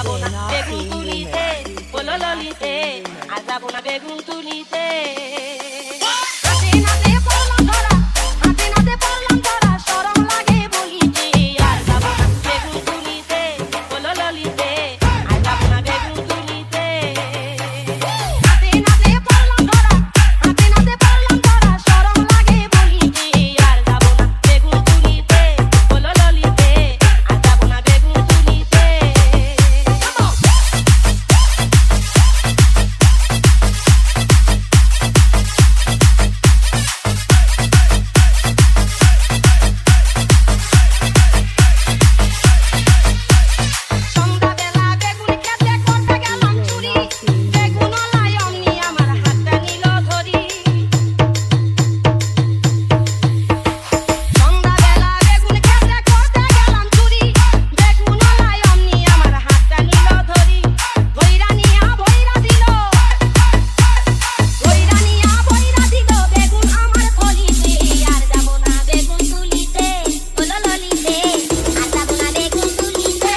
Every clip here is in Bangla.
যাবো না বেগুন তুলিতে বলো ললিতে আর যাবো না বেগুন তুলিতে হাতে নাতে পড়লাম ধরা হাতে নাতে পড়লাম ধরা শরম লাগে বলিতে আর যাবো না বেগুন তুলিতে বলো ললিতে আর যাবো না বেগুন তুলিতে হাতে নাতে পড়লাম ধরা হাতে নাতে পড়লাম ধরা শরম লাগে বলিতে আর যাবো না বেগুন তুলিতে বলো ললিতে আর যাবো না বেগুন তুলিতে সন্ধ্যাবেলা বেগুন খেতে করতে গেলাম চুরি বেগুনওয়ালায় অমনি আমার হাতটা নিল ধরি সন্ধ্যাবেলা বেগুন খেতে করতে গেলাম চুরি বেগুনওয়ালায় অমনি আমার হাতটা নিল ধরি ভইরা নিয়া ভইরা দিল বেগুন আমার কলিতে আর যাবো না বেগুন তুলিতে বলো ললিতে আর যাবো না বেগুন তুলিতে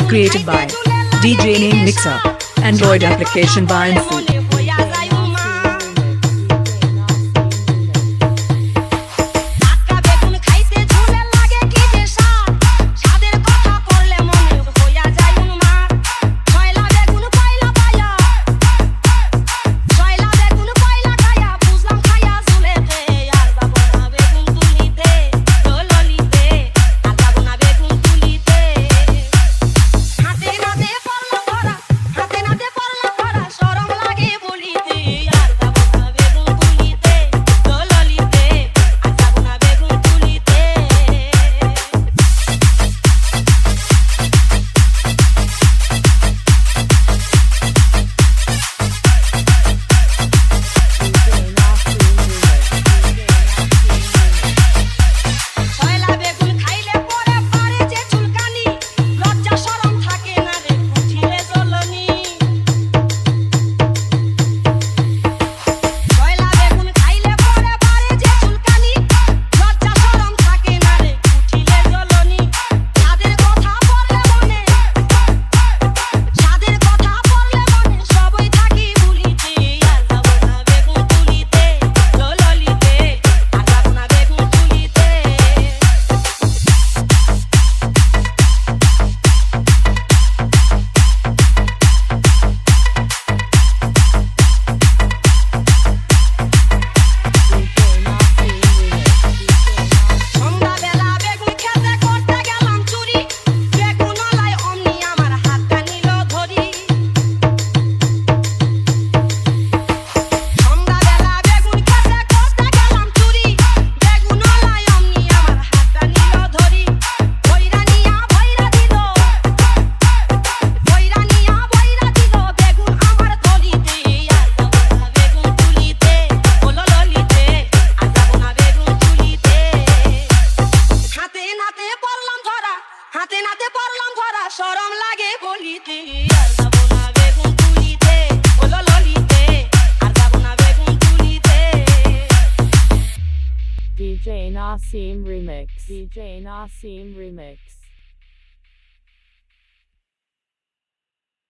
Created by DJ Name Mixer. Android application by Info. মনে হইয়া যায় উমা টাটকা বেগুন খাইতে ঝুলে লাগে কি যে স্বাদ স্বাদের কথা করলে মনে হইয়া যায় উন্মাদ ছয়লা বেগুন পাইলা পায়া ছয়লা বেগুন পাইলা খায়া বুঝলাম খায়া ঝুলেতে আর যাবো না বেগুন তুলিতে ললিতে আর যাবো না বেগুন তুলিতে হাতে নাতে পড়লাম ধরা হাতে নাতে পড়লাম ধরা শরম লাগে বলিতে আর যাবো না বেগুন তুলিতে ললিতে আর যাবো না বেগুন তুলিতে ছয়লা বেগুন খাইলে পরে পারে যে চুলকানি লজ্জা শরম থাকে না রে উঠিলে জ্বলনি ছয়লা বেগুন খাইলে পরে পারে যে চুলকানি লজ্জা শরম থাকে না রে উঠিলে জ্বলনি সাদের কথা পড়লে মনে সাদের কথা পড়লে মনে সবই থাকি ভুলিতে আর যাবো না বেগুন তুলিতে ললিতে আর যাবো না বেগুন তুলিতে সন্ধ্যাবেলা বেগুন খেতে করতে গেলাম চুরি বেগুনওয়ালায় অমনি আমার হাতটা নিল ধরি সন্ধ্যাবেলা বেগুন খেতে করতে গেলাম চুরি বেগুনওয়ালায় অমনি আমার হাতটা নিল ধরি ভইরা নিয়া ভইরা দিল বেগুন আমার কলিতে আর যাবো না বেগুন তুলিতে বলো ললিতে আর যাবো না বেগুন তুলিতে হাতে নাতে পড়লাম ধরা হাতে নাতে পড়লাম ধরা শরম লাগে বলিতে আর যাবো না বেগুন তুলিতে বলো ললিতে আর যাবো না বেগুন তুলিতে DJ Nasim Remix. DJ Nasim Remix.